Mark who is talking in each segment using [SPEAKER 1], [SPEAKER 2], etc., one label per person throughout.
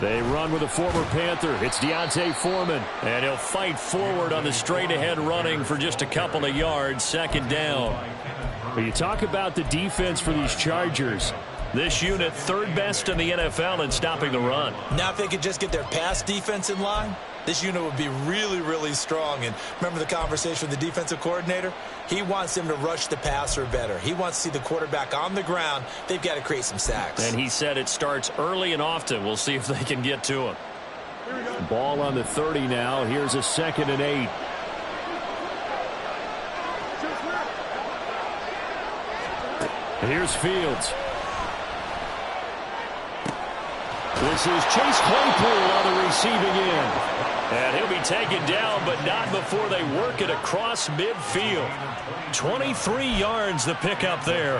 [SPEAKER 1] They run with a former Panther. It's Deontay Foreman. And he'll fight forward on the straight-ahead running for just a couple of yards. Second down. When you talk about the defense for these Chargers, this unit third best in the NFL in stopping the run.
[SPEAKER 2] Now if they could just get their pass defense in line, this unit would be really, really strong. And remember the conversation with the defensive coordinator? He wants them to rush the passer better. He wants to see the quarterback on the ground. They've got to create some sacks.
[SPEAKER 1] And he said it starts early and often. We'll see if they can get to him. Ball on the 30 now. Here's a 2nd and 8. Here's Fields. This is Chase Claypool on the receiving end. And he'll be taken down, but not before they work it across midfield. 23 yards the pickup there.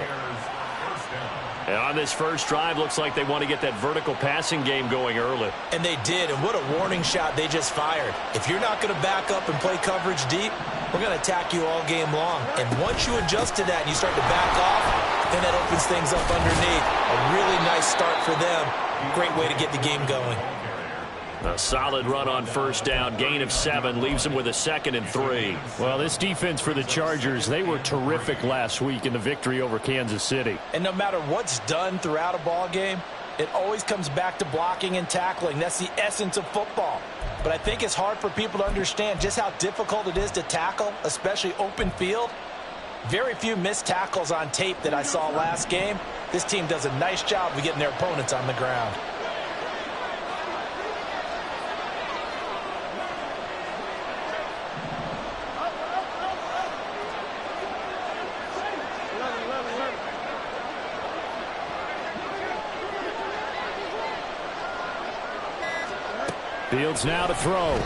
[SPEAKER 1] And on this first drive, looks like they want to get that vertical passing game going early.
[SPEAKER 2] And they did, and what a warning shot they just fired. If you're not going to back up and play coverage deep, we're going to attack you all game long. And once you adjust to that and you start to back off, then that opens things up underneath. A really nice start for them. Great way to get the game going.
[SPEAKER 1] A solid run on first down. Gain of 7 leaves them with a 2nd and 3. Well, this defense for the Chargers, they were terrific last week in the victory over Kansas City.
[SPEAKER 2] And no matter what's done throughout a ball game, it always comes back to blocking and tackling. That's the essence of football. But I think it's hard for people to understand just how difficult it is to tackle, especially open field. Very few missed tackles on tape that I saw last game. This team does a nice job of getting their opponents on the ground.
[SPEAKER 1] Fields now to throw.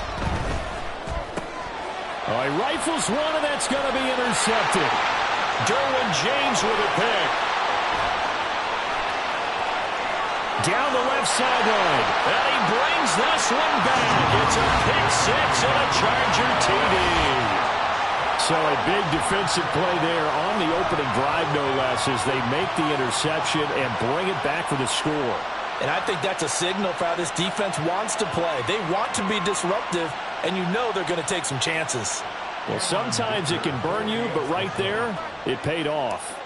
[SPEAKER 1] Oh, he rifles one, and that's going to be intercepted. Derwin James with a pick. Down the left sideline. And he brings this one back. It's a pick 6 and a Charger TD. So a big defensive play there on the opening drive, no less, as they make the interception and bring it back for the score.
[SPEAKER 2] And I think that's a signal for how this defense wants to play. They want to be disruptive, and you know they're going to take some chances.
[SPEAKER 1] Well, sometimes it can burn you, but right there, it paid off.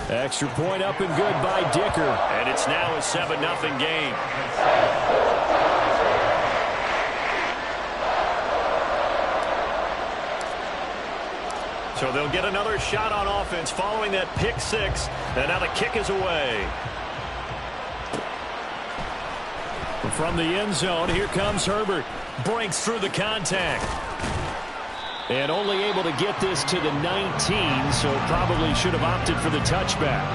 [SPEAKER 1] Extra point up and good by Dicker. And it's now a 7-0 game. So they'll get another shot on offense following that pick 6. And now the kick is away. From the end zone, here comes Herbert. Breaks through the contact. And only able to get this to the 19, so probably should have opted for the touchback.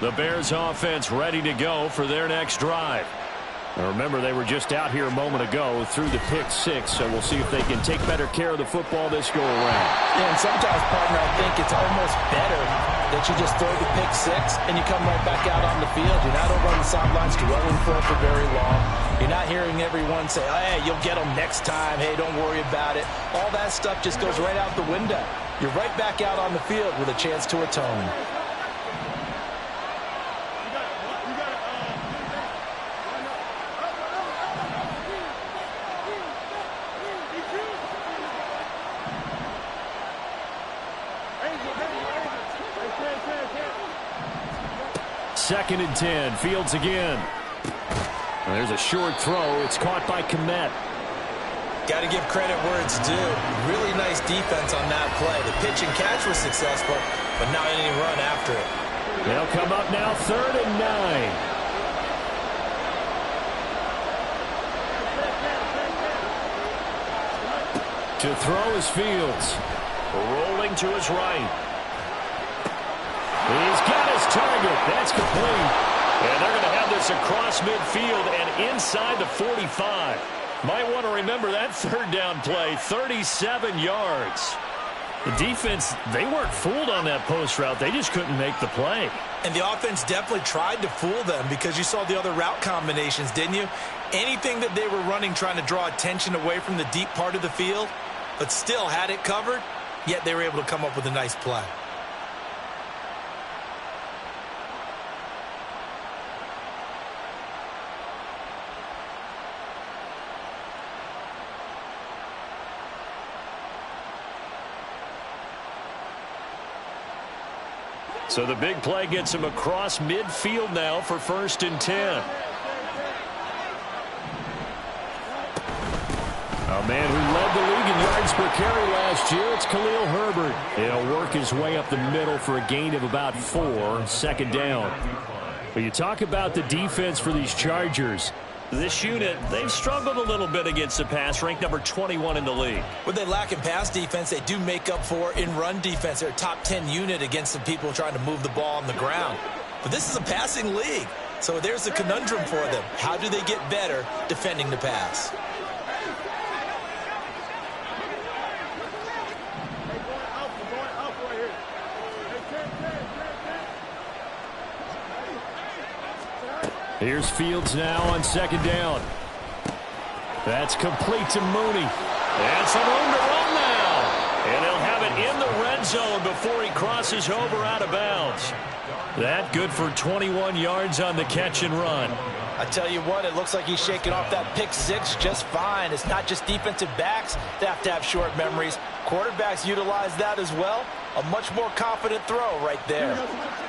[SPEAKER 1] The Bears offense ready to go for their next drive. Now remember, they were just out here a moment ago through the pick 6, so we'll see if they can take better care of the football this go around.
[SPEAKER 2] Yeah, and sometimes, partner, I think it's almost better that you just throw the pick 6 and you come right back out on the field. You're not over on the sidelines dwelling for very long. You're not hearing everyone say, hey, you'll get them next time. Hey, don't worry about it. All that stuff just goes right out the window. You're right back out on the field with a chance to atone.
[SPEAKER 1] Second and 10. Fields again. Well, there's a short throw. It's caught by Kmet.
[SPEAKER 2] Got to give credit where it's due. Really nice defense on that play. The pitch and catch was successful, but now any run after it.
[SPEAKER 1] They'll come up now 3rd and 9. To throw is Fields. Rolling to his right. He's got his target. That's complete. And they're going to have this across midfield and inside the 45. Might want to remember that 3rd down play, 37 yards. The defense, they weren't fooled on that post route. They just couldn't make the play.
[SPEAKER 2] And the offense definitely tried to fool them because you saw the other route combinations, didn't you? Anything that they were running trying to draw attention away from the deep part of the field, but still had it covered, yet they were able to come up with a nice play.
[SPEAKER 1] So the big play gets him across midfield now for 1st and 10. A man who led the league in yards per carry last year, it's Khalil Herbert. He'll work his way up the middle for a gain of about 4, 2nd down. But you talk about the defense for these Chargers. This unit, they've struggled a little bit against the pass, ranked number 21 in the league.
[SPEAKER 2] What they lack in pass defense, they do make up for in run defense. They're a top 10 unit against the people trying to move the ball on the ground. But this is a passing league, so there's a conundrum for them. How do they get better defending the pass?
[SPEAKER 1] Here's Fields now on 2nd down. That's complete to Mooney. And some room to run now. And he'll have it in the red zone before he crosses over out of bounds. That good for 21 yards on the catch and run.
[SPEAKER 2] I tell you what, it looks like he's shaking off that pick six just fine. It's not just defensive backs that have to have short memories. Quarterbacks utilize that as well. A much more confident throw right there.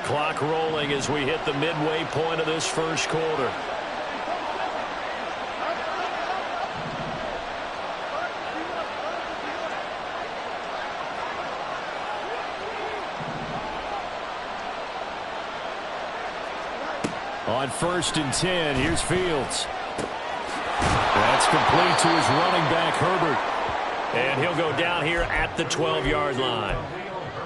[SPEAKER 1] Clock rolling as we hit the midway point of this 1st quarter. On 1st and 10, here's Fields. That's complete to his running back, Herbert. And he'll go down here at the 12-yard line.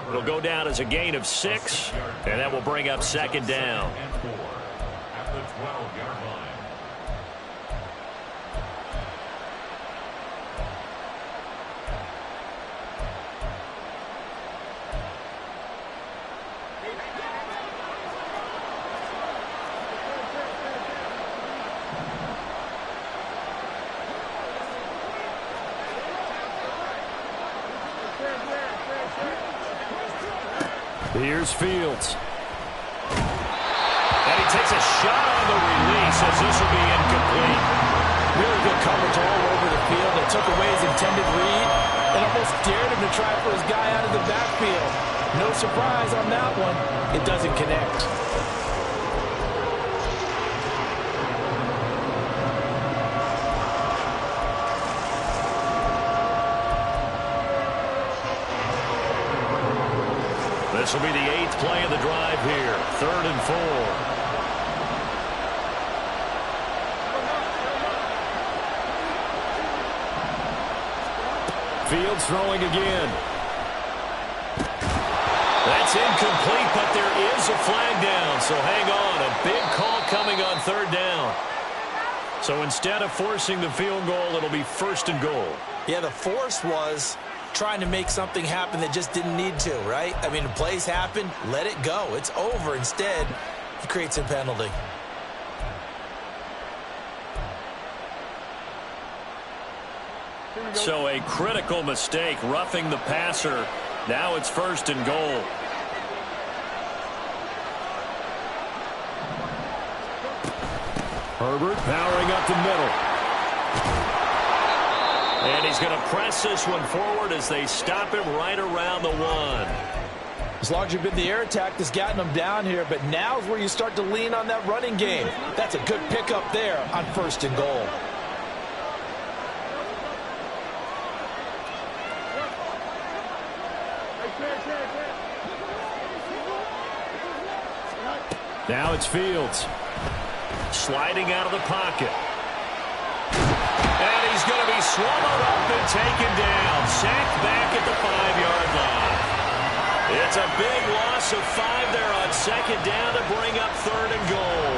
[SPEAKER 1] It'll go down as a gain of 6, and that will bring up 2nd down. At the 12-yard line. Here's Fields. And he takes a shot on the release as this will be incomplete.
[SPEAKER 2] Really good coverage all over the field. They took away his intended read and almost dared him to try for his guy out of the backfield. No surprise on that one. It doesn't connect.
[SPEAKER 1] This will be the 8th play of the drive here. 3rd and 4. Fields throwing again. That's incomplete, but there is a flag down, so hang on. A big call coming on 3rd down. So instead of forcing the field goal, it'll be 1st and goal.
[SPEAKER 2] Yeah, the force was trying to make something happen that just didn't need to, right? I mean, the plays happen, let it go. It's over. Instead, it creates a penalty.
[SPEAKER 1] So a critical mistake, roughing the passer. Now it's 1st and goal. Herbert powering up the middle. And he's going to press this one forward as they stop him right around the 1.
[SPEAKER 2] As long as you've been the air attack that's gotten them down here, but now is where you start to lean on that running game. That's a good pickup there on 1st and goal.
[SPEAKER 1] Now it's Fields. Sliding out of the pocket. And he's going to be swallowed up and taken down. Sacked back at the 5-yard line. It's a big loss of 5 there on 2nd down to bring up 3rd and goal.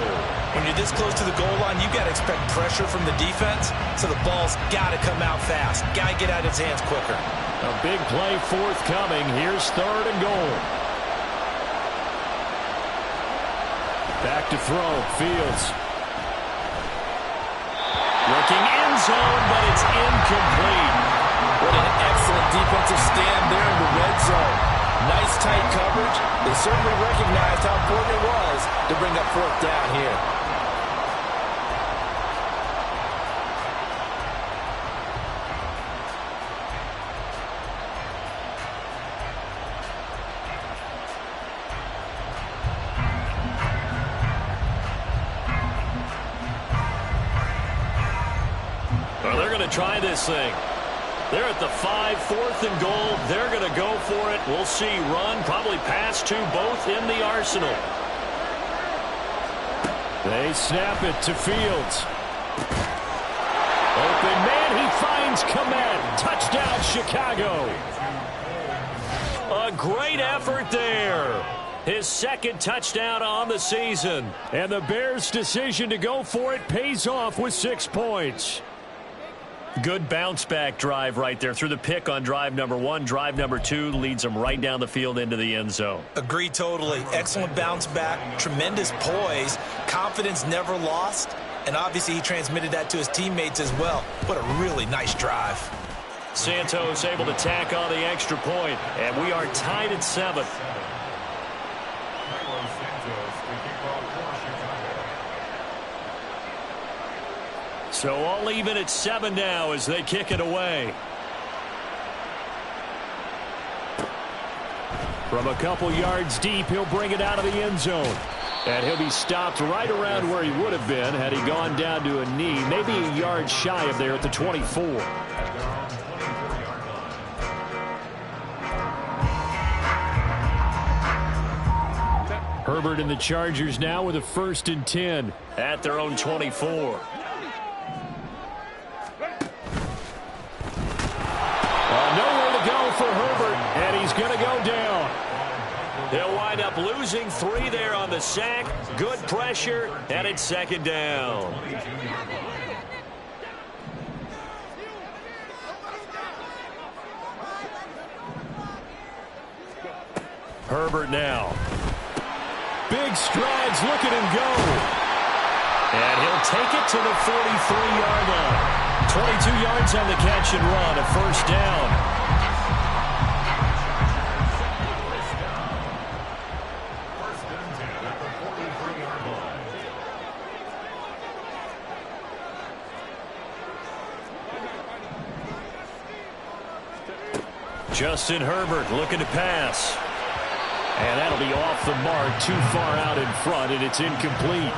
[SPEAKER 2] When you're this close to the goal line, you've got to expect pressure from the defense, so the ball's got to come out fast. Got to get out of his hands quicker.
[SPEAKER 1] A big play forthcoming. Here's 3rd and goal. Back to throw. Fields. Looking end zone, but it's incomplete.
[SPEAKER 2] What an excellent defensive stand there in the red zone. Nice tight coverage. They certainly recognized how important it was to bring up fourth down here.
[SPEAKER 1] Well, they're going to try this thing. They're at the 5, 4th and goal. They're going to go for it. We'll see run, probably pass to both in the arsenal. They snap it to Fields. Open man, he finds Komet. Touchdown, Chicago. A great effort there. His second touchdown on the season. And the Bears' decision to go for it pays off with 6 points. Good bounce-back drive right there through the pick on drive number 1. Drive number 2 leads them right down the field into the end zone.
[SPEAKER 2] Agree totally. Excellent bounce-back, tremendous poise, confidence never lost, and obviously he transmitted that to his teammates as well. What a really nice drive.
[SPEAKER 1] Santos able to tack on the extra point, and we are tied at 7. So all even at 7 now as they kick it away. From a couple yards deep, he'll bring it out of the end zone. And he'll be stopped right around where he would have been had he gone down to a knee, maybe a yard shy of there at the 24. Herbert and the Chargers now with a 1st and 10 at their own 24. For Herbert, and he's going to go down. They'll wind up losing 3 there on the sack. Good pressure, and it's 2nd down. Herbert now. Big strides, look at him go. And he'll take it to the 43-yard line. 22 yards on the catch and run, a 1st down. Justin Herbert looking to pass. And that'll be off the mark, too far out in front, and it's incomplete.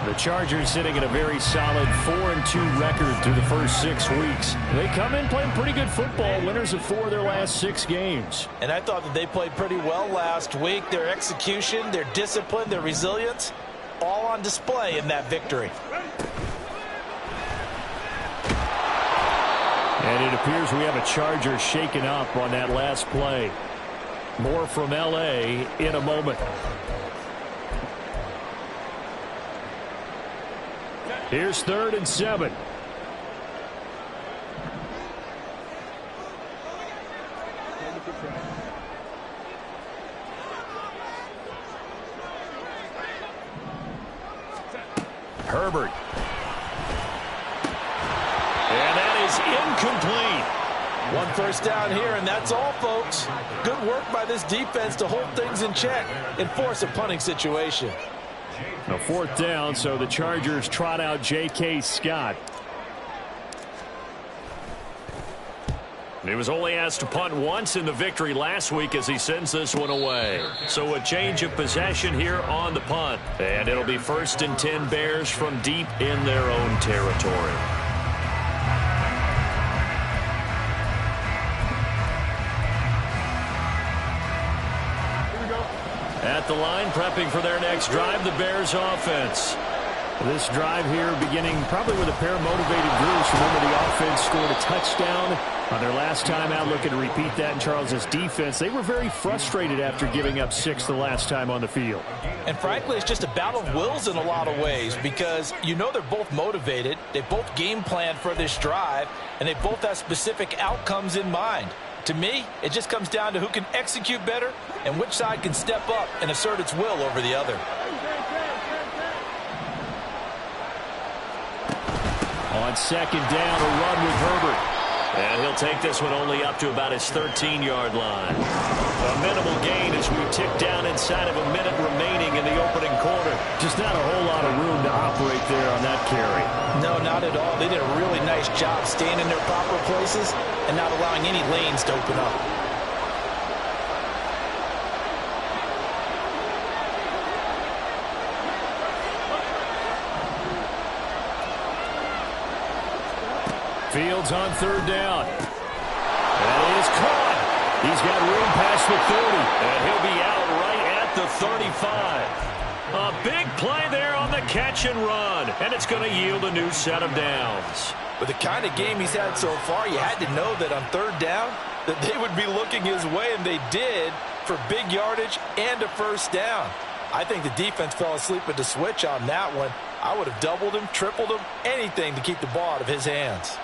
[SPEAKER 1] The Chargers sitting at a very solid 4-2 record through the first 6 weeks. They come in playing pretty good football, winners of 4 of their last 6 games.
[SPEAKER 2] And I thought that they played pretty well last week. Their execution, their discipline, their resilience, all on display in that victory.
[SPEAKER 1] And it appears we have a Charger shaken up on that last play. More from L.A. in a moment. Here's 3rd and 7. Herbert. And that is incomplete.
[SPEAKER 2] 1 first down here, and that's all, folks. Good work by this defense to hold things in check and force a punting situation.
[SPEAKER 1] A 4th down, so the Chargers trot out J.K. Scott. He was only asked to punt once in the victory last week as he sends this one away. So a change of possession here on the punt. And it'll be 1st and 10 Bears from deep in their own territory. At the line, prepping for their next drive, the Bears offense. This drive here beginning probably with a pair of motivated groups. Remember, the offense scored a touchdown on their last time out, looking to repeat that in Charles's defense. They were very frustrated after giving up 6 the last time on the field.
[SPEAKER 2] And frankly, it's just a battle of wills in a lot of ways because you know they're both motivated. They both game planned for this drive, and they both have specific outcomes in mind. To me, it just comes down to who can execute better and which side can step up and assert its will over the other. On
[SPEAKER 1] 2nd down, a run with Herbert. And he'll take this one only up to about his 13-yard line. A minimal gain as we tick down inside of a minute remaining in the opening quarter. Just not a whole lot of room to operate there on that carry.
[SPEAKER 2] No, not at all. They did a really nice job staying in their proper places and not allowing any lanes to open up.
[SPEAKER 1] Fields on third down. That is caught. He's got room past the 30, and he'll be out right at the 35. A big play there on the catch and run, and it's going to yield a new set of downs.
[SPEAKER 2] With the kind of game he's had so far, you had to know that on third down that they would be looking his way, and they did, for big yardage and a first down. I think the defense fell asleep at the switch on that one. I would have doubled him, tripled him, anything to keep the ball out of his hands.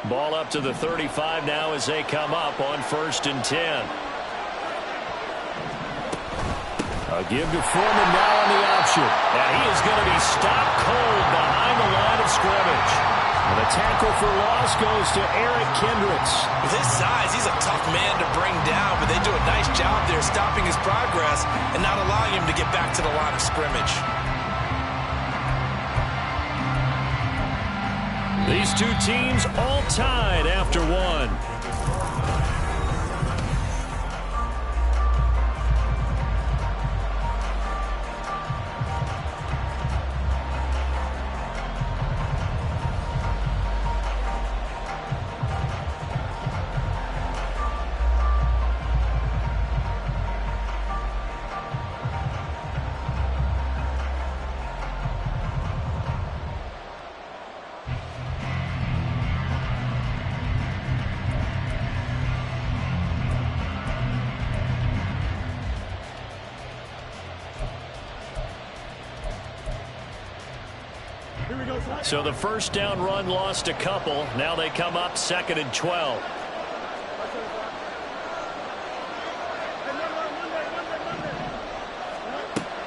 [SPEAKER 1] Ball up to the 35 now as they come up on 1st and 10. A give to Foreman now on the option. And he is going to be stopped cold behind the line of scrimmage. And the tackle for loss goes to Eric Kendricks.
[SPEAKER 2] With his size, he's a tough man to bring down, but they do a nice job there stopping his progress and not allowing him to get back to the line of scrimmage.
[SPEAKER 1] These two teams all tied after one. So the first down run lost a couple. Now they come up 2nd and 12.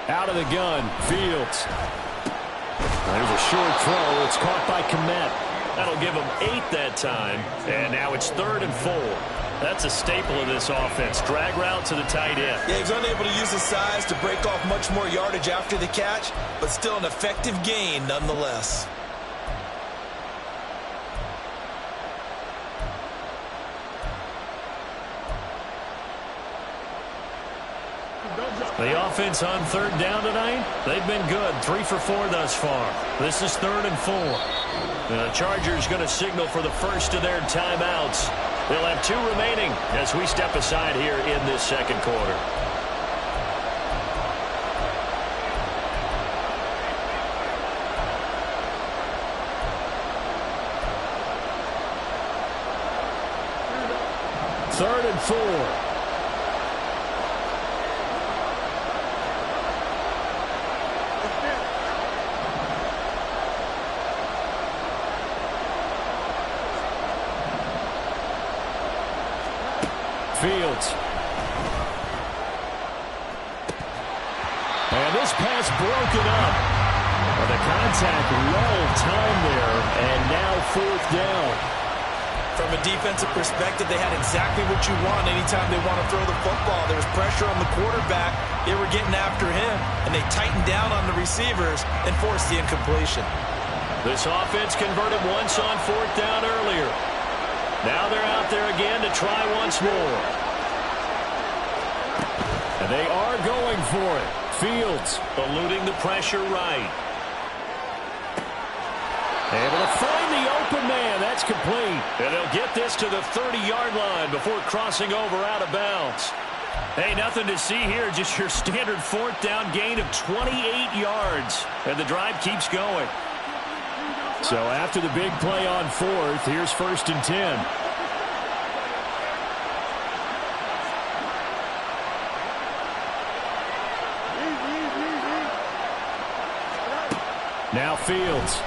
[SPEAKER 1] Out of the gun, Fields. There's a short throw. It's caught by Kmet. That'll give him 8 that time. And now it's 3rd and 4. That's a staple of this offense. Drag route to the tight end.
[SPEAKER 2] Yeah, he's unable to use his size to break off much more yardage after the catch, but still an effective gain nonetheless.
[SPEAKER 1] The offense on 3rd down tonight, they've been good. 3 for 4 thus far. This is 3rd and 4. The Chargers going to signal for the first of their timeouts. They'll have 2 remaining as we step aside here in this second quarter. Third and 4. Fields. And this pass broken up. Well, the contact well timed there, and now 4th down.
[SPEAKER 2] From a defensive perspective, they had exactly what you want anytime they want to throw the football. There was pressure on the quarterback. They were getting after him, and they tightened down on the receivers and forced the incompletion.
[SPEAKER 1] This offense converted once on 4th down earlier. Now they're out there again to try once more. And they are going for it. Fields eluding the pressure right. Able to find the open man. That's complete. And they'll get this to the 30-yard line before crossing over out of bounds. Hey, nothing to see here. Just your standard 4th down gain of 28 yards. And the drive keeps going. So after the big play on 4th, here's 1st and 10. Now Fields.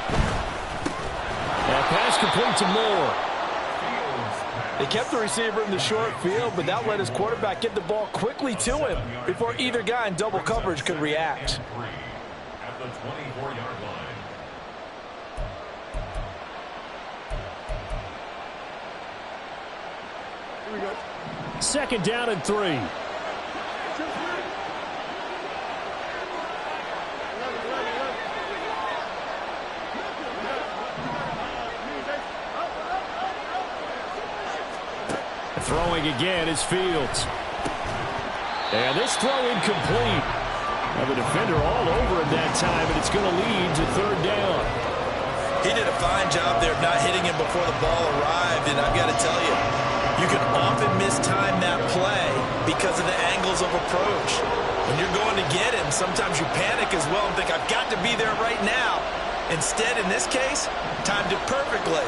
[SPEAKER 1] That pass complete to Moore.
[SPEAKER 2] They kept the receiver in the short field, but that let his quarterback get the ball quickly to him before either guy in double coverage could react.
[SPEAKER 3] At the 24-yard line.
[SPEAKER 1] Here we go. Second down and 3. Throwing again is Fields. And this throw incomplete. Now the defender all over him that time, and it's going to lead to third down.
[SPEAKER 2] He did a fine job there of not hitting him before the ball arrived, and I've got to tell you, you can often mistime that play because of the angles of approach. When you're going to get him, sometimes you panic as well and think, I've got to be there right now. Instead, in this case, timed it perfectly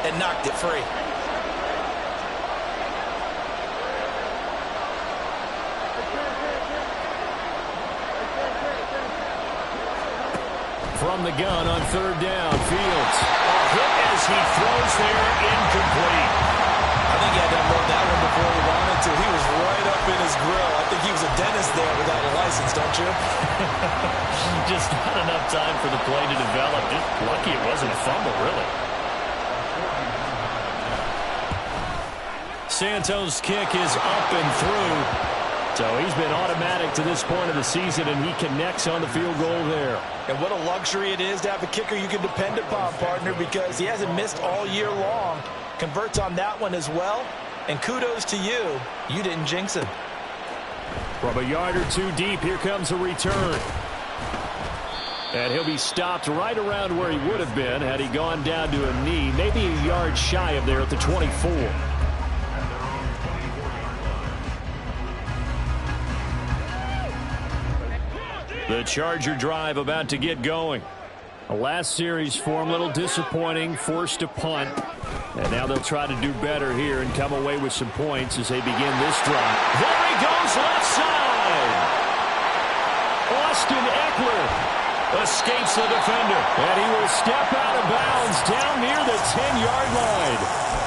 [SPEAKER 2] and knocked it free.
[SPEAKER 1] From the gun on third down, Fields. Hit as he throws there, incomplete.
[SPEAKER 2] I think he had to unload that one before he wanted to. He was right up in his grill. I think he was a dentist there without a license, don't you?
[SPEAKER 1] Just not enough time for the play to develop. Just lucky it wasn't a fumble, really. Santos' kick is up and through. So he's been automatic to this point of the season, and he connects on the field goal there.
[SPEAKER 2] And what a luxury it is to have a kicker you can depend upon, partner, because he hasn't missed all year long. Converts on that one as well. And kudos to you. You didn't jinx him.
[SPEAKER 1] From a yard or two deep, here comes a return. And he'll be stopped right around where he would have been had he gone down to a knee, maybe a yard shy of there at the 24. The Charger drive about to get going. The last series for him, a little disappointing, forced a punt. And now they'll try to do better here and come away with some points as they begin this drive. There he goes, left side. Austin Eckler escapes the defender. And he will step out of bounds down near the 10-yard line.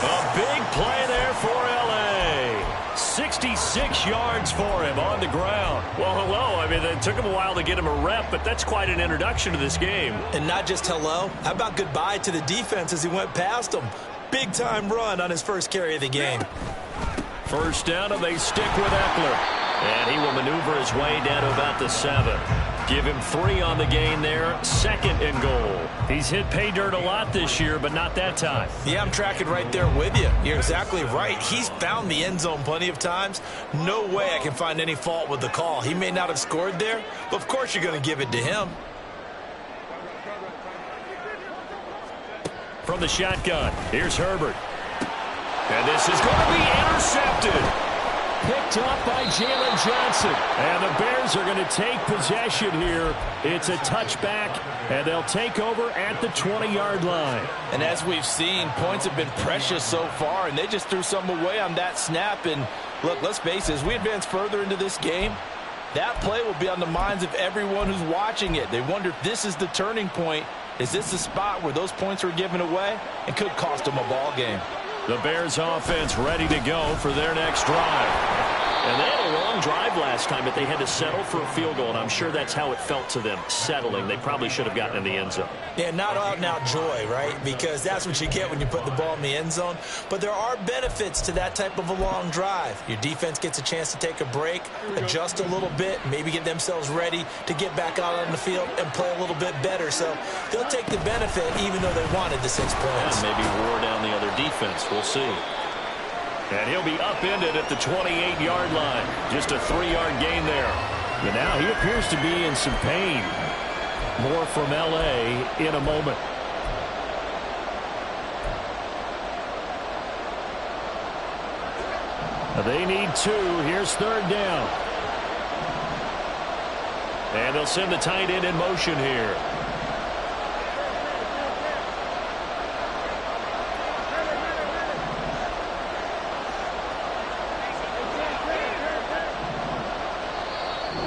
[SPEAKER 1] A big play there for L.A. 66 yards for him on the ground. Well, hello. I mean, it took him a while to get him a rep, but that's quite an introduction to this game.
[SPEAKER 2] And not just hello. How about goodbye to the defense as he went past him? Big-time run on his first carry of the game.
[SPEAKER 1] First down, and they stick with Eckler. And he will maneuver his way down to about the 7. Give him 3 on the gain there. Second and goal. He's hit pay dirt a lot this year, but not that time.
[SPEAKER 2] Yeah, I'm tracking right there with you. You're exactly right. He's found the end zone plenty of times. No way I can find any fault with the call. He may not have scored there, but of course you're going to give it to him.
[SPEAKER 1] From the shotgun, here's Herbert. And this is going to be intercepted. Picked up by Jalen Johnson. And the Bears are going to take possession here. It's a touchback, and they'll take over at the 20-yard line.
[SPEAKER 2] And as we've seen, points have been precious so far, and they just threw some away on that snap. And look, let's face it, as we advance further into this game, that play will be on the minds of everyone who's watching it. They wonder if this is the turning point. Is this the spot where those points were given away and could cost them a ball game?
[SPEAKER 1] The Bears offense ready to go for their next drive.
[SPEAKER 4] And they had a long drive last time, but they had to settle for a field goal, and I'm sure that's how it felt to them, settling. They probably should have gotten in the end zone.
[SPEAKER 2] Yeah, not out-and-out joy, right? Because that's what you get when you put the ball in the end zone. But there are benefits to that type of a long drive. Your defense gets a chance to take a break, adjust a little bit, maybe get themselves ready to get back out on the field and play a little bit better. So they'll take the benefit even though they wanted the 6 points.
[SPEAKER 4] Yeah, maybe wore down the other defense. We'll see.
[SPEAKER 1] And he'll be upended at the 28-yard line. Just a 3-yard gain there. But now he appears to be in some pain. More from L.A. in a moment. They need 2. Here's third down. And they'll send the tight end in motion here.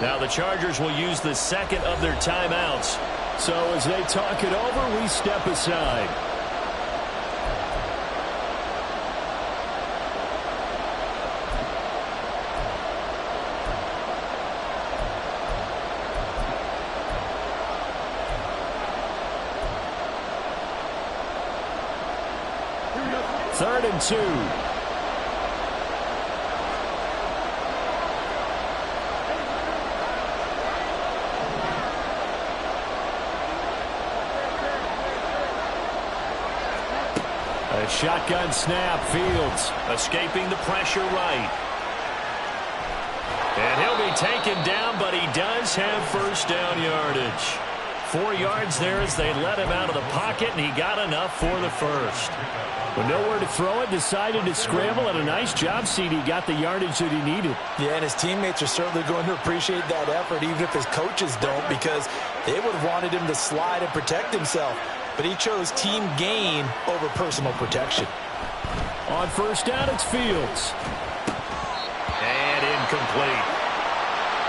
[SPEAKER 1] Now the Chargers will use the second of their timeouts. So as they talk it over, we step aside. 3rd and 2. A shotgun snap. Fields escaping the pressure right. And he'll be taken down, but he does have first down yardage. 4 yards there as they let him out of the pocket, and he got enough for the first. With nowhere to throw it, decided to scramble, and a nice job, CD. Got the yardage that he needed.
[SPEAKER 2] Yeah, and his teammates are certainly going to appreciate that effort, even if his coaches don't, because they would have wanted him to slide and protect himself. But he chose team gain over personal protection.
[SPEAKER 1] On first down, it's Fields. And incomplete.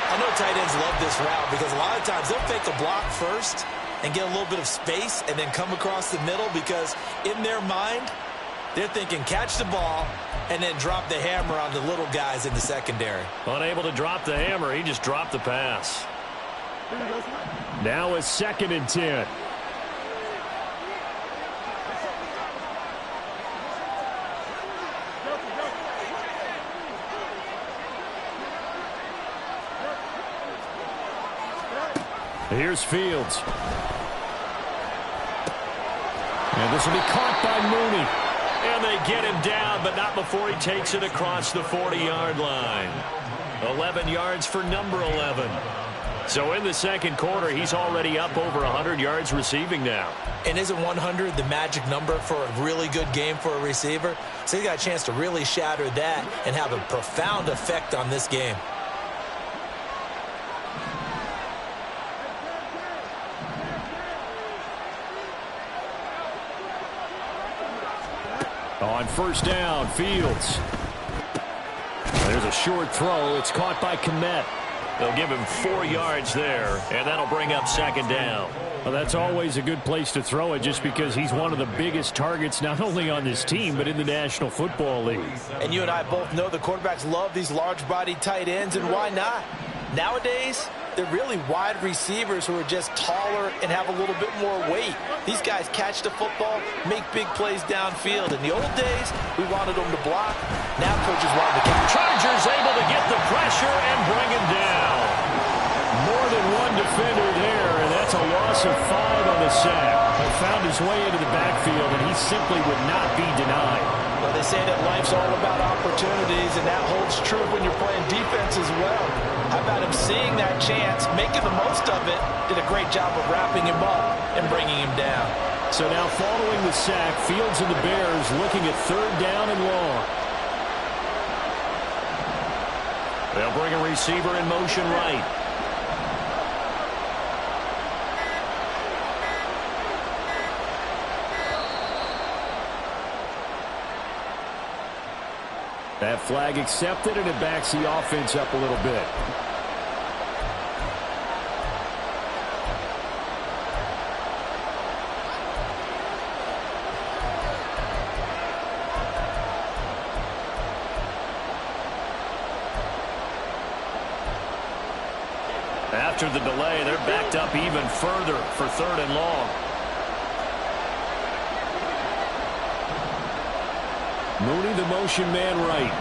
[SPEAKER 2] I know tight ends love this route because a lot of times they'll fake a block first and get a little bit of space and then come across the middle because in their mind, they're thinking catch the ball and then drop the hammer on the little guys in the secondary.
[SPEAKER 1] Unable to drop the hammer, he just dropped the pass. Now it's 2nd and 10. Here's Fields. And this will be caught by Mooney. And they get him down, but not before he takes it across the 40-yard line. 11 yards for number 11. So in the 2nd quarter, he's already up over 100 yards receiving now.
[SPEAKER 2] And isn't 100 the magic number for a really good game for a receiver? So he got a chance to really shatter that and have a profound effect on this game.
[SPEAKER 1] On first down, Fields. There's a short throw. It's caught by Kmet. They'll give him 4 yards there, and that'll bring up 2nd down. Well, that's always a good place to throw it just because he's one of the biggest targets not only on this team but in the National Football League.
[SPEAKER 2] And you and I both know the quarterbacks love these large-bodied tight ends, and why not? Nowadays, they're really wide receivers who are just taller and have a little bit more weight. These guys catch the football, make big plays downfield. In the old days, we wanted them to block. Now coaches want them to catch.
[SPEAKER 1] Chargers able to get the pressure and bring him down. More than one defender there, and that's a loss of 5 on the sack. But found his way into the backfield, and he simply would not be denied.
[SPEAKER 2] Well, they say that life's all about opportunities, and that holds true when you're playing defense as well. How about him seeing that chance, making the most of it, did a great job of wrapping him up and bringing him down.
[SPEAKER 1] So now following the sack, Fields and the Bears looking at 3rd down and long. They'll bring a receiver in motion right. That flag accepted, and it backs the offense up a little bit. After the delay, they're backed up even further for 3rd and long. Mooney, the motion man right.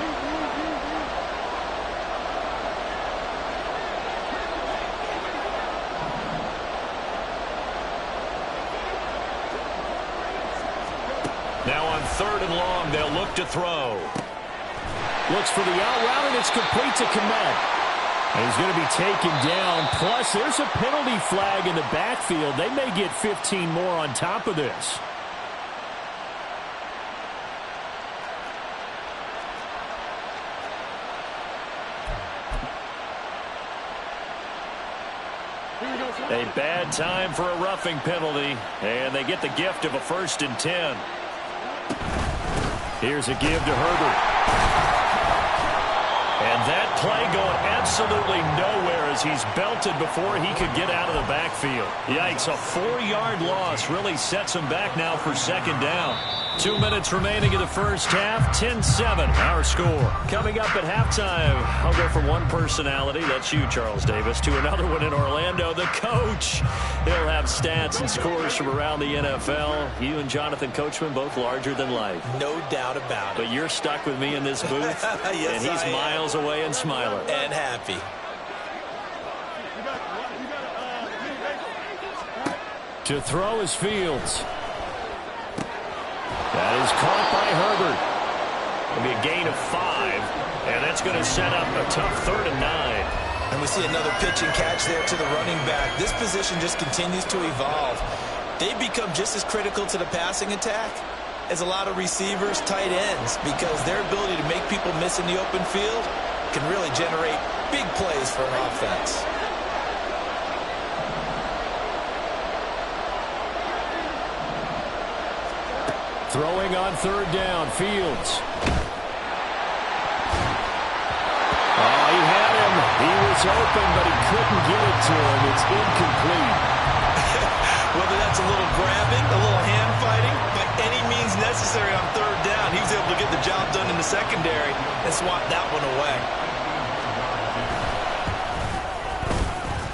[SPEAKER 1] Now on 3rd and long, they'll look to throw. Looks for the out route, and it's complete to Kmet. And he's going to be taken down. Plus, there's a penalty flag in the backfield. They may get 15 more on top of this. A bad time for a roughing penalty, and they get the gift of a 1st and 10. Here's a give to Herbert. And That play going absolutely nowhere as he's belted before he could get out of the backfield. Yikes, a 4-yard loss really sets him back now for second down. 2 minutes remaining in the first half, 10-7, our score. Coming up at halftime, I'll go from one personality, that's you, Charles Davis, to another one in Orlando, the coach. He'll have stats and scores from around the NFL. You and Jonathan Coachman both larger than life.
[SPEAKER 2] No doubt about it.
[SPEAKER 1] But you're stuck with me in this booth,
[SPEAKER 2] yes,
[SPEAKER 1] and he's miles away and smiling.
[SPEAKER 2] And happy.
[SPEAKER 1] To throw is Fields. That is caught by Herbert. It'll be a gain of 5, and that's going to set up a tough 3rd and 9.
[SPEAKER 2] And we see another pitch and catch there to the running back. This position just continues to evolve. They become just as critical to the passing attack as a lot of receivers, tight ends, because their ability to make people miss in the open field can really generate big plays for an offense.
[SPEAKER 1] Throwing on 3rd down, Fields. Oh, he had him. He was open, but he couldn't get it to him. It's incomplete.
[SPEAKER 2] Whether that's a little grabbing, a little hand fighting, by any means necessary on 3rd down, he was able to get the job done in the secondary and swat that one away.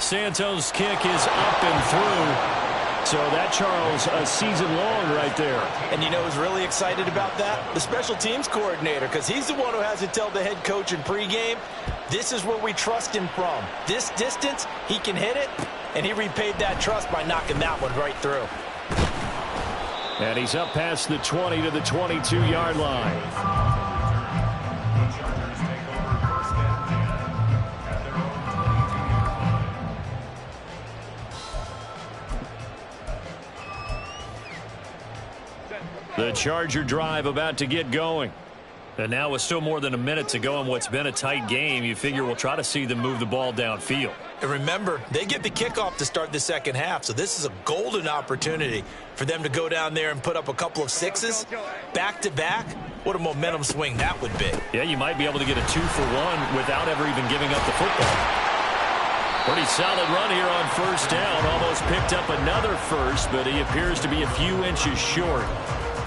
[SPEAKER 1] Santos' kick is up and through. So that, Charles, a season long right there.
[SPEAKER 2] And you know who's really excited about that? The special teams coordinator, because he's the one who has to tell the head coach in pregame, this is where we trust him from. This distance, he can hit it, and he repaid that trust by knocking that one right through.
[SPEAKER 1] And he's up past the 20 to the 22-yard line. The Charger drive about to get going. And now with still more than a minute to go in what's been a tight game, you figure we'll try to see them move the ball downfield.
[SPEAKER 2] And remember, they get the kickoff to start the second half, so this is a golden opportunity for them to go down there and put up a couple of 6s back-to-back. What a momentum swing that would be.
[SPEAKER 1] Yeah, you might be able to get a 2-for-1 without ever even giving up the football. Pretty solid run here on 1st down. Almost picked up another first, but he appears to be a few inches short.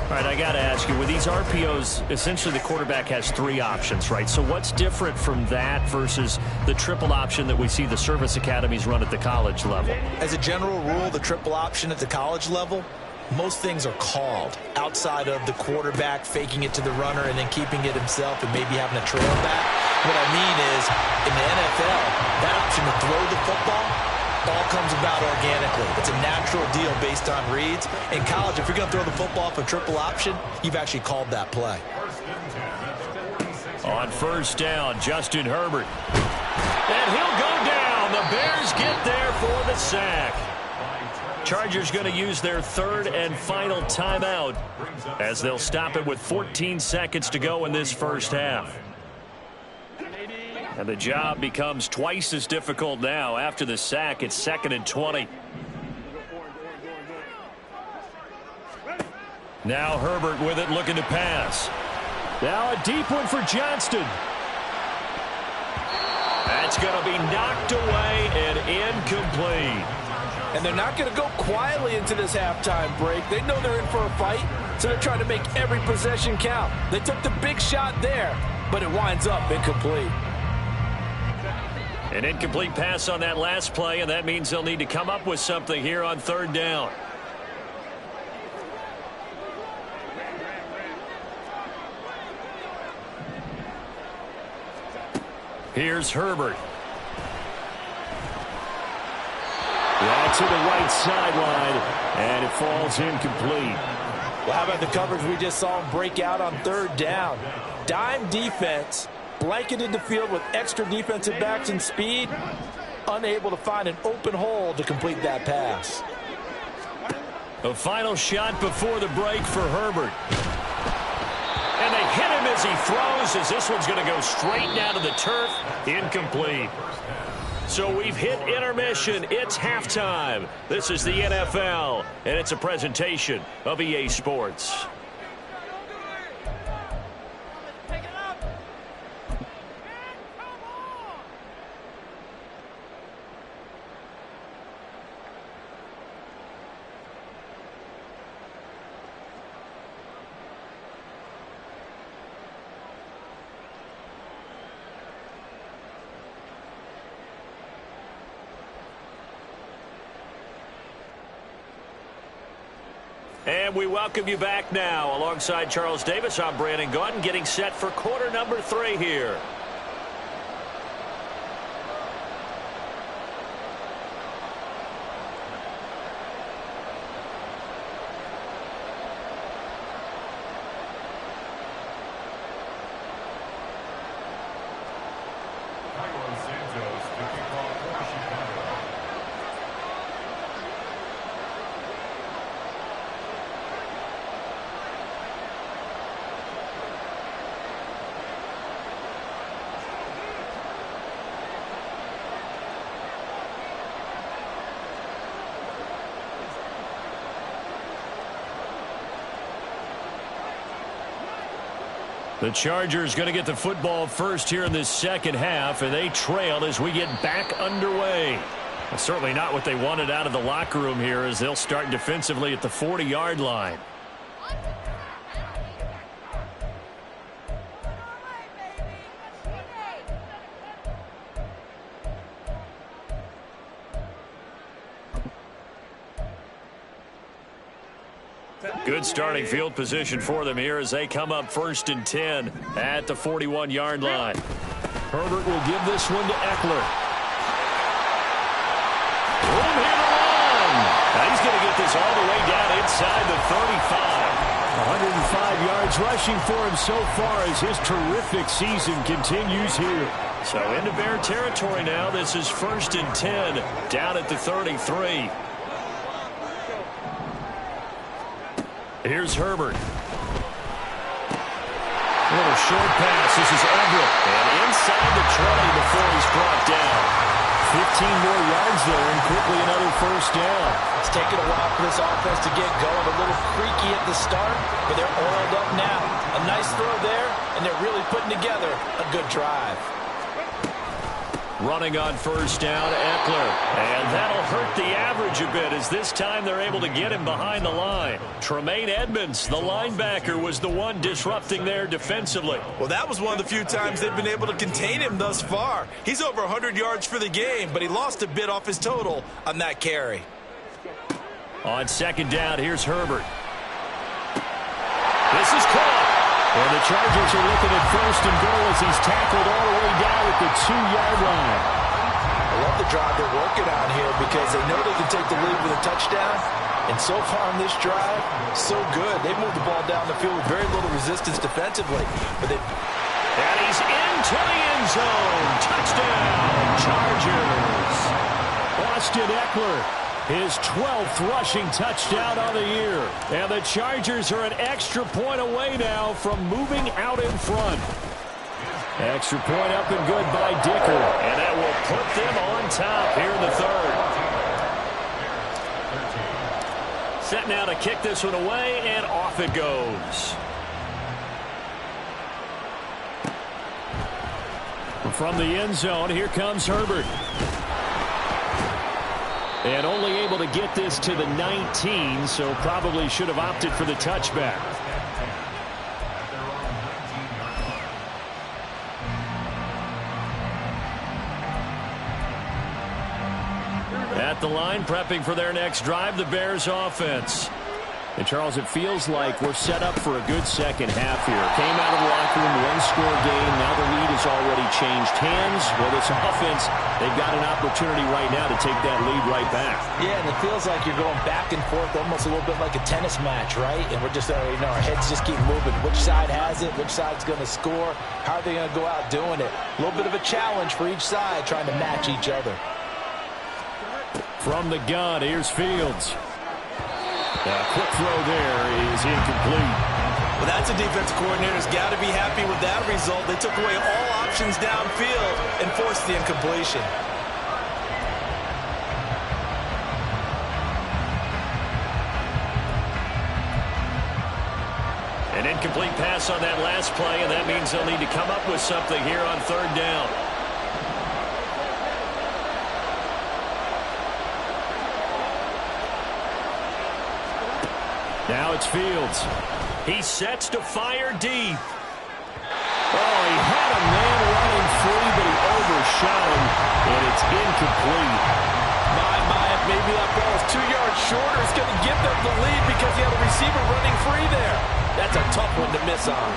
[SPEAKER 1] All right, I got to ask you, with these RPOs, essentially the quarterback has 3 options, right? So what's different from that versus the triple option that we see the service academies run at the college level?
[SPEAKER 2] As a general rule, the triple option at the college level, most things are called outside of the quarterback faking it to the runner and then keeping it himself and maybe having a trail back. What I mean is, in the NFL, that option to throw the football all comes about organically. It's a natural deal based on reads. In college, if you're going to throw the football for triple option, you've actually called that play.
[SPEAKER 1] On 1st down, Justin Herbert. And he'll go down. The Bears get there for the sack. Chargers going to use their 3rd and final timeout as they'll stop it with 14 seconds to go in this first half. And the job becomes twice as difficult now. After the sack, it's 2nd and 20. Now Herbert with it, looking to pass. Now a deep one for Johnston. That's going to be knocked away and incomplete.
[SPEAKER 5] And they're not going to go quietly into this halftime break. They know they're in for a fight, so they're trying to make every possession count. They took the big shot there, but it winds up incomplete.
[SPEAKER 1] An incomplete pass on that last play, and that means they'll need to come up with something here on 3rd down. Here's Herbert. That's to the right sideline, and it falls incomplete.
[SPEAKER 5] Well, how about the coverage we just saw him break out on 3rd down? Dime defense, blanketed the field with extra defensive backs and speed, unable to find an open hole to complete that pass.
[SPEAKER 1] A final shot before the break for Herbert. And they hit him as he throws, as this one's going to go straight down to the turf. Incomplete. So we've hit intermission. It's halftime. This is the NFL, and it's a presentation of EA Sports.
[SPEAKER 4] And we welcome you back now. Alongside Charles Davis, I'm Brandon Gaudin, getting set for quarter number 3 here. The Chargers going to get the football first here in this second half, and they trail as we get back underway. Well, certainly not what they wanted out of the locker room here, as they'll start defensively at the 40-yard line. Good starting field position for them here as they come up 1st and 10 at the 41-yard line. Herbert will give this one to Eckler. Room here to run. Now he's going to get this all the way down inside the 35.
[SPEAKER 1] 105 yards rushing for him so far as his terrific season continues here.
[SPEAKER 4] So into Bear territory now. This is 1st and 10 down at the 33. Here's Herbert. A little short pass. This is Everett. And inside the 20 before he's brought down.
[SPEAKER 1] 15 more yards there and quickly another first down.
[SPEAKER 5] It's taken a while for this offense to get going. A little creaky at the start, but they're oiled up now. A nice throw there, and they're really putting together a good drive.
[SPEAKER 4] Running on first down, Eckler. And that'll hurt the average a bit as this time they're able to get him behind the line. Tremaine Edmonds, the linebacker, was the one disrupting there defensively.
[SPEAKER 2] Well, that was one of the few times they've been able to contain him thus far. He's over 100 yards for the game, but he lost a bit off his total on that carry.
[SPEAKER 4] On second down, here's Herbert. This is caught.
[SPEAKER 1] And the Chargers are looking at 1st and goal as he's tackled all the way down at the 2-yard line.
[SPEAKER 5] I love the drive they're working on here because they know they can take the lead with a touchdown. And so far on this drive, so good. They moved the ball down the field with very little resistance defensively.
[SPEAKER 4] And he's into the end zone. Touchdown, Chargers.
[SPEAKER 1] Austin Eckler, his 12th rushing touchdown on the year. And the Chargers are an extra point away now from moving out in front. Extra point up and good by Dicker.
[SPEAKER 4] And that will put them on top here in the 3rd. Set now to kick this one away, and off it goes.
[SPEAKER 1] From the end zone, here comes Herbert. And only able to get this to the 19, so probably should have opted for the touchback. At the line, prepping for their next drive, the Bears offense. And, Charles, it feels like we're set up for a good second half here. Came out of the locker room, one-score game. Now the lead has already changed hands. Well, this offense, they've got an opportunity right now to take that lead right back.
[SPEAKER 5] Yeah, and it feels like you're going back and forth almost a little bit like a tennis match, right? And we're just, our heads just keep moving. Which side has it? Which side's going to score? How are they going to go out doing it? A little bit of a challenge for each side trying to match each other.
[SPEAKER 1] From the gun, here's Fields. A quick throw there is incomplete.
[SPEAKER 2] Well, that's a defensive coordinator's got to be happy with that result. They took away all options downfield and forced the incompletion.
[SPEAKER 4] An incomplete pass on that last play, and that means they'll need to come up with something here on 3rd down.
[SPEAKER 1] Now it's Fields.
[SPEAKER 4] He sets to fire deep.
[SPEAKER 1] Oh, he had a man running free, but he overshot him, and it's incomplete.
[SPEAKER 5] My, maybe that ball is 2 yards much shorter is going to give them the lead because you have a receiver running free there. That's a tough one to miss on.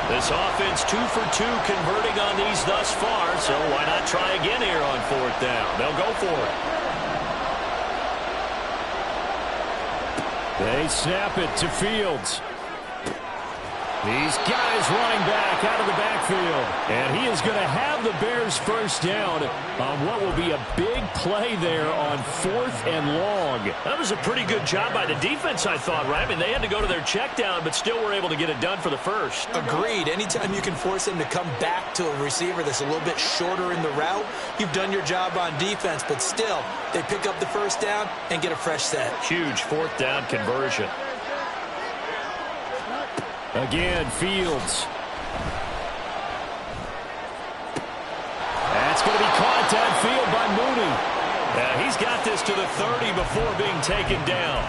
[SPEAKER 4] This offense 2 for 2 converting on these thus far, so why not try again here on 4th down? They'll go for it. They snap it to Fields. These guys running back out of the backfield. And he is going to have the Bears first down on what will be a big play there on 4th and long. That was a pretty good job by the defense, I thought, right? I mean, they had to go to their check down, but still were able to get it done for the first.
[SPEAKER 2] Agreed. Anytime you can force him to come back to a receiver that's a little bit shorter in the route, you've done your job on defense, but still, they pick up the first down and get a fresh set.
[SPEAKER 4] Huge 4th down conversion. Again, Fields. That's going to be caught downfield by Mooney. He's got this to the 30 before being taken down.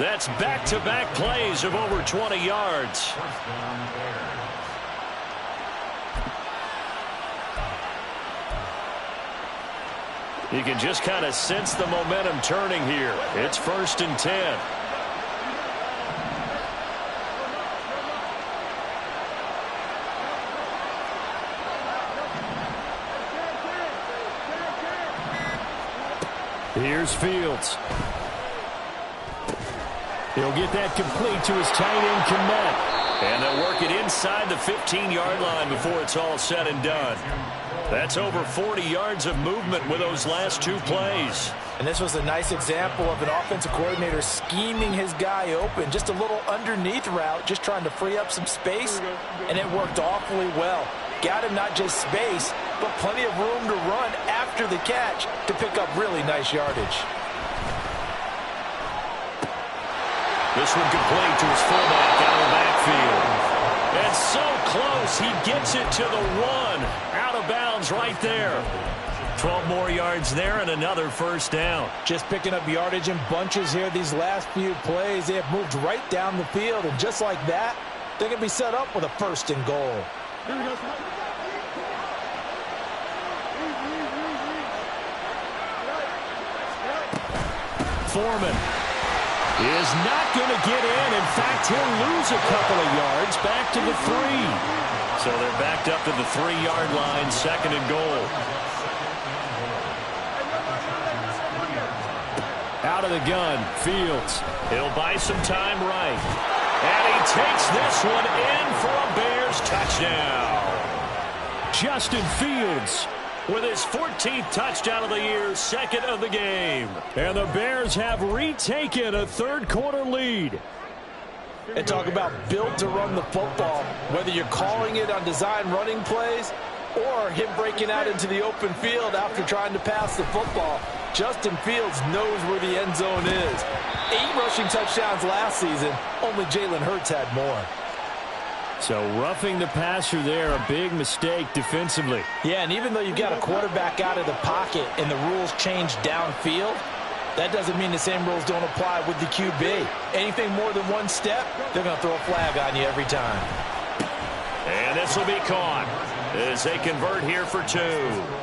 [SPEAKER 4] That's back-to-back plays of over 20 yards. You can just kind of sense the momentum turning here. It's 1st and 10. Here's Fields. He'll get that complete to his tight end, Kmet. And they'll work it inside the 15-yard line before it's all said and done. That's over 40 yards of movement with those last 2 plays.
[SPEAKER 5] And this was a nice example of an offensive coordinator scheming his guy open. Just a little underneath route, just trying to free up some space, and it worked awfully well. Got him not just space, but plenty of room to run after the catch to pick up really nice yardage.
[SPEAKER 4] This one complete to his fullback out of the backfield. And so close, he gets it to the 1. Out of bounds right there. 12 more yards there and another first down.
[SPEAKER 5] Just picking up yardage in bunches here these last few plays. They have moved right down the field, and just like that, they're going to be set up with a 1st and goal.
[SPEAKER 4] Foreman is not going to get in. In fact, he'll lose a couple of yards back to the 3. So they're backed up to the 3-yard line, 2nd and goal. Out of the gun, Fields. He'll buy some time right. And he takes this one in for a Bears touchdown. Justin Fields with his 14th touchdown of the year, 2nd of the game. And the Bears have retaken a 3rd-quarter lead.
[SPEAKER 5] And talk about built to run the football. Whether you're calling it on design running plays or him breaking out into the open field after trying to pass the football, Justin Fields knows where the end zone is. 8 rushing touchdowns last season. Only Jalen Hurts had more.
[SPEAKER 4] So roughing the passer there, a big mistake defensively.
[SPEAKER 5] Yeah, and even though you've got a quarterback out of the pocket and the rules change downfield, that doesn't mean the same rules don't apply with the QB. Anything more than 1 step, they're going to throw a flag on you every time.
[SPEAKER 4] And this will be caught as they convert here for 2.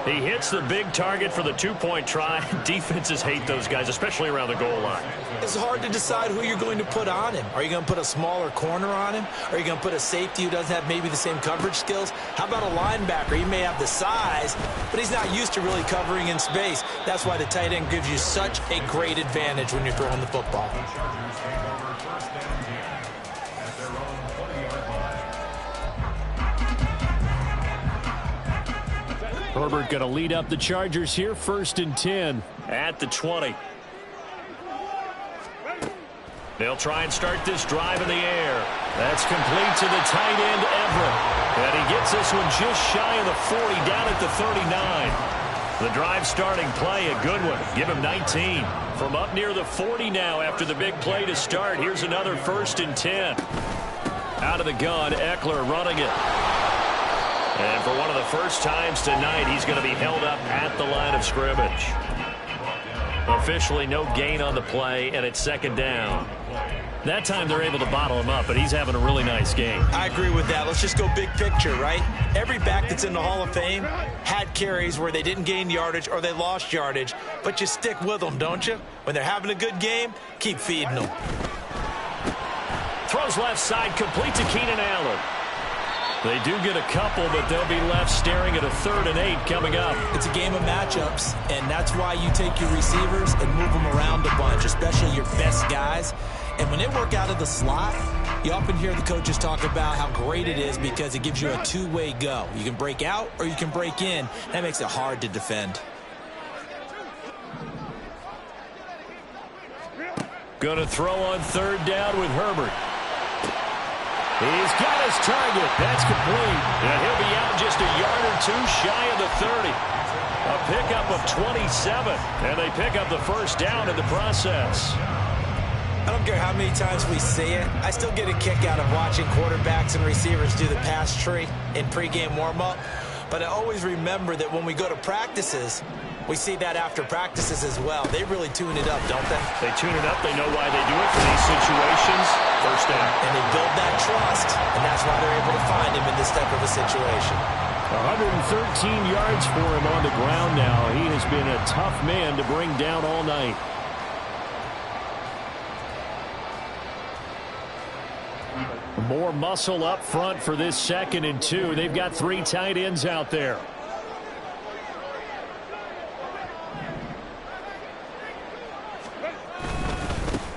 [SPEAKER 4] He hits the big target for the 2-point try. Defenses hate those guys, especially around the goal line.
[SPEAKER 2] It's hard to decide who you're going to put on him. Are you going to put a smaller corner on him? Are you going to put a safety who doesn't have maybe the same coverage skills? How about a linebacker? He may have the size, but he's not used to really covering in space. That's why the tight end gives you such a great advantage when you're throwing the football.
[SPEAKER 4] Herbert going to lead up the Chargers here, 1st and 10 at the 20. They'll try and start this drive in the air. That's complete to the tight end, Everett. And he gets this one just shy of the 40, down at the 39. The drive starting play, a good one. Give him 19. From up near the 40 now after the big play to start. Here's another 1st and 10. Out of the gun, Eckler running it. And for one of the first times tonight, he's going to be held up at the line of scrimmage. Officially no gain on the play, and it's 2nd down. That time they're able to bottle him up, but he's having a really nice game.
[SPEAKER 2] I agree with that. Let's just go big picture, right? Every back that's in the Hall of Fame had carries where they didn't gain yardage or they lost yardage, but you stick with them, don't you? When they're having a good game, keep feeding them.
[SPEAKER 4] Throws left side, complete to Keenan Allen. They do get a couple, but they'll be left staring at a 3rd and 8 coming up.
[SPEAKER 2] It's a game of matchups, and that's why you take your receivers and move them around a bunch, especially your best guys. And when they work out of the slot, you often hear the coaches talk about how great it is because it gives you a two-way go. You can break out or you can break in. That makes it hard to defend.
[SPEAKER 4] Going to throw on 3rd down with Herbert. He's got his target. That's complete. And he'll be out just a yard or two shy of the 30. A pickup of 27. And they pick up the 1st down in the process.
[SPEAKER 2] I don't care how many times we see it. I still get a kick out of watching quarterbacks and receivers do the pass tree in pregame warm-up. But I always remember that when we go to practices, we see that after practices as well. They really tune it up, don't they?
[SPEAKER 4] They tune it up. They know why they do it for these situations. 1st down.
[SPEAKER 2] And they build that trust, and that's why they're able to find him in this type of a situation.
[SPEAKER 4] 113 yards for him on the ground now. He has been a tough man to bring down all night. More muscle up front for this 2nd and 2. They've got 3 tight ends out there.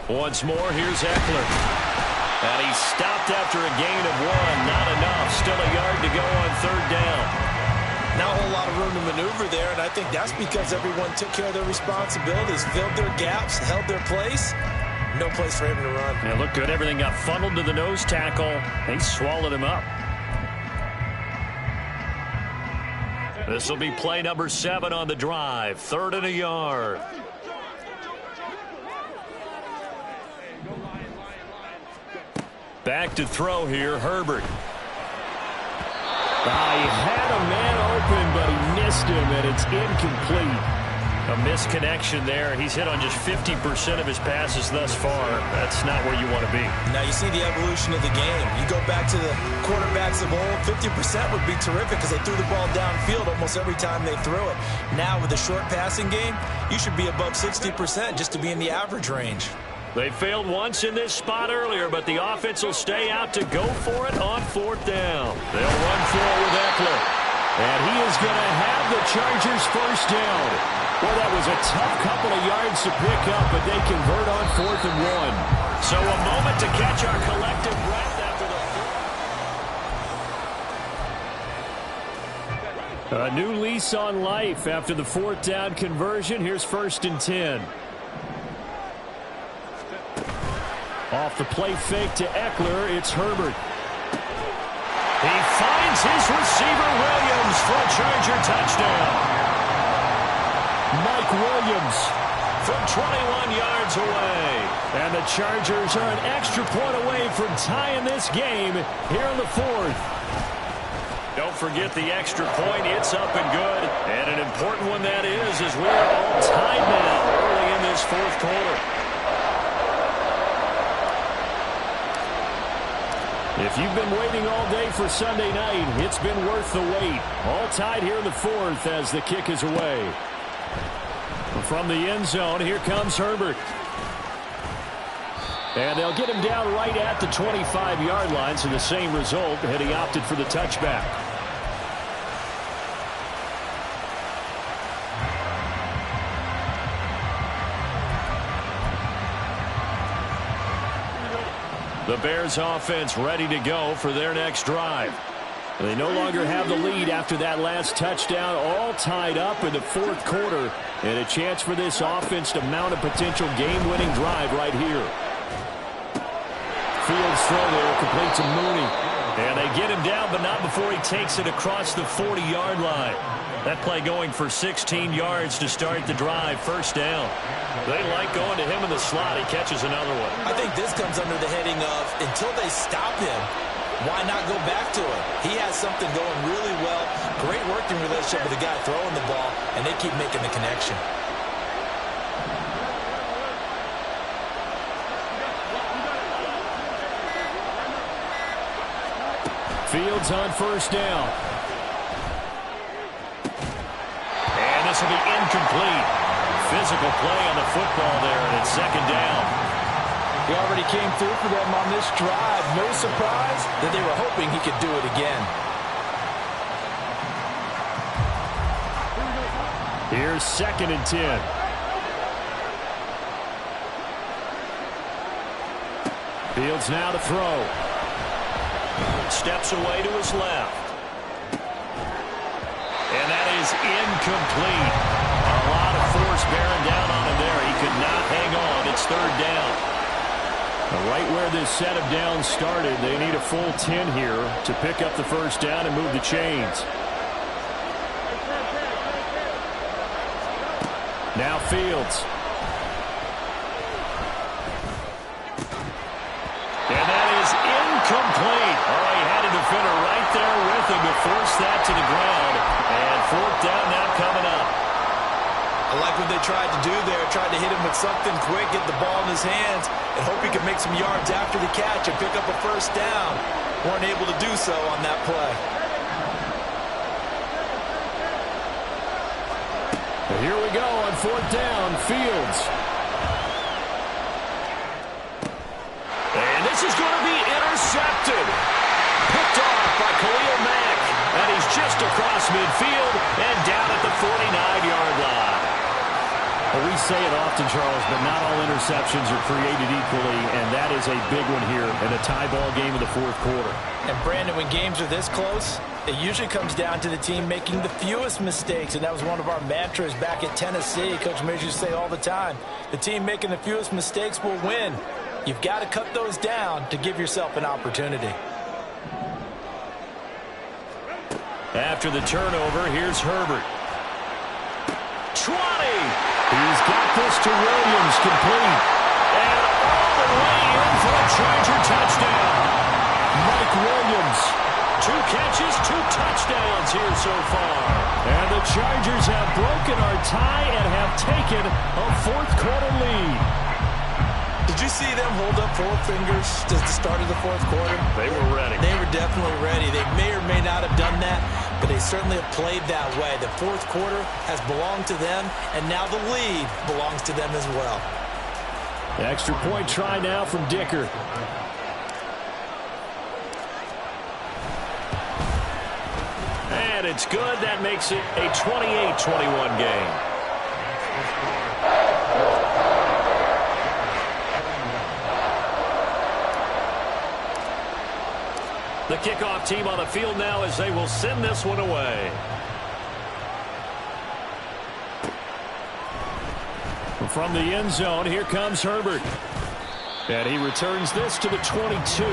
[SPEAKER 4] Once more, here's Eckler. And he's stopped after a gain of 1. Not enough. Still a yard to go on 3rd down.
[SPEAKER 2] Not a whole lot of room to maneuver there, and I think that's because everyone took care of their responsibilities, filled their gaps, held their place. No place for him to run.
[SPEAKER 4] Yeah, looked good. Everything got funneled to the nose tackle. They swallowed him up. This will be play number 7 on the drive. 3rd and a yard. Back to throw here, Herbert. He had a man open, but he missed him, and it's incomplete. A misconnection there. He's hit on just 50% of his passes thus far. That's not where you want to be.
[SPEAKER 2] Now you see the evolution of the game. You go back to the quarterbacks of old, 50% would be terrific because they threw the ball downfield almost every time they threw it. Now with the short passing game, you should be above 60% just to be in the average range.
[SPEAKER 4] They failed once in this spot earlier, but the offense will stay out to go for it on 4th down. They'll run for it with Eckler. And he is going to have the Chargers 1st down. Well, that was a tough couple of yards to pick up, but they convert on 4th and 1. So a moment to catch our collective breath after the... A new lease on life after the 4th down conversion. Here's 1st and 10. Off the play fake to Eckler, it's Herbert. He finds his receiver, Williams, for a Charger touchdown. Mike Williams from 21 yards away. And the Chargers are an extra point away from tying this game here in the 4th. Don't forget the extra point. It's up and good. And an important one that is, as we are all tied now early in this 4th quarter. If you've been waiting all day for Sunday night, it's been worth the wait. All tied here in the 4th as the kick is away. From the end zone, here comes Herbert. And they'll get him down right at the 25-yard line, so the same result, and he opted for the touchback. The Bears offense ready to go for their next drive. They no longer have the lead after that last touchdown, all tied up in the 4th quarter, and a chance for this offense to mount a potential game-winning drive right here. Fields throw there, complete to Mooney. And they get him down, but not before he takes it across the 40-yard line. That play going for 16 yards to start the drive, 1st down. They like going to him in the slot. He catches another one.
[SPEAKER 2] I think this comes under the heading of, until they stop him, why not go back to him? He has something going really well. Great working relationship with the guy throwing the ball, and they keep making the connection.
[SPEAKER 4] Fields on first down. And this will be incomplete. Physical play on the football there, and it's second down.
[SPEAKER 5] He already came through for them on this drive. No surprise that they were hoping he could do it again.
[SPEAKER 4] Here's 2nd and 10. Fields now to throw. Steps away to his left. And that is incomplete. A lot of force bearing down on him there. He could not hang on. It's 3rd down. Right where this set of downs started, they need a full 10 here to pick up the first down and move the chains. Now Fields. And that is incomplete. Oh, he had a defender right there with him to force that to the ground. And 4th down now coming up.
[SPEAKER 2] I like what they tried to do there. Tried to hit him with something quick, get the ball in his hands, and hope he could make some yards after the catch and pick up a first down. Weren't able to do so on that play.
[SPEAKER 4] And here we go on 4th down. Fields. And this is going to be intercepted. Picked off by Khalil Mack. And he's just across midfield and down at the 49-yard line. Well, we say it often, Charles, but not all interceptions are created equally, and that is a big one here in a tie ball game in the 4th quarter.
[SPEAKER 5] And, Brandon, when games are this close, it usually comes down to the team making the fewest mistakes, and that was one of our mantras back at Tennessee. Coach Mears used to say all the time, the team making the fewest mistakes will win. You've got to cut those down to give yourself an opportunity.
[SPEAKER 4] After the turnover, here's Herbert. 20! He's got this to Williams, complete. And all the way in for a Charger touchdown. Mike Williams. 2 catches, 2 touchdowns here so far. And the Chargers have broken our tie and have taken a 4th quarter lead.
[SPEAKER 2] Did you see them hold up 4 fingers at the start of the 4th quarter?
[SPEAKER 4] They were ready.
[SPEAKER 2] They were definitely ready. They may or may not have done that, but they certainly have played that way. The 4th quarter has belonged to them, and now the lead belongs to them as well.
[SPEAKER 4] The extra point try now from Dicker. And it's good. That makes it a 28-21 game. The kickoff team on the field now as they will send this one away. From the end zone, here comes Herbert. And he returns this to the 22.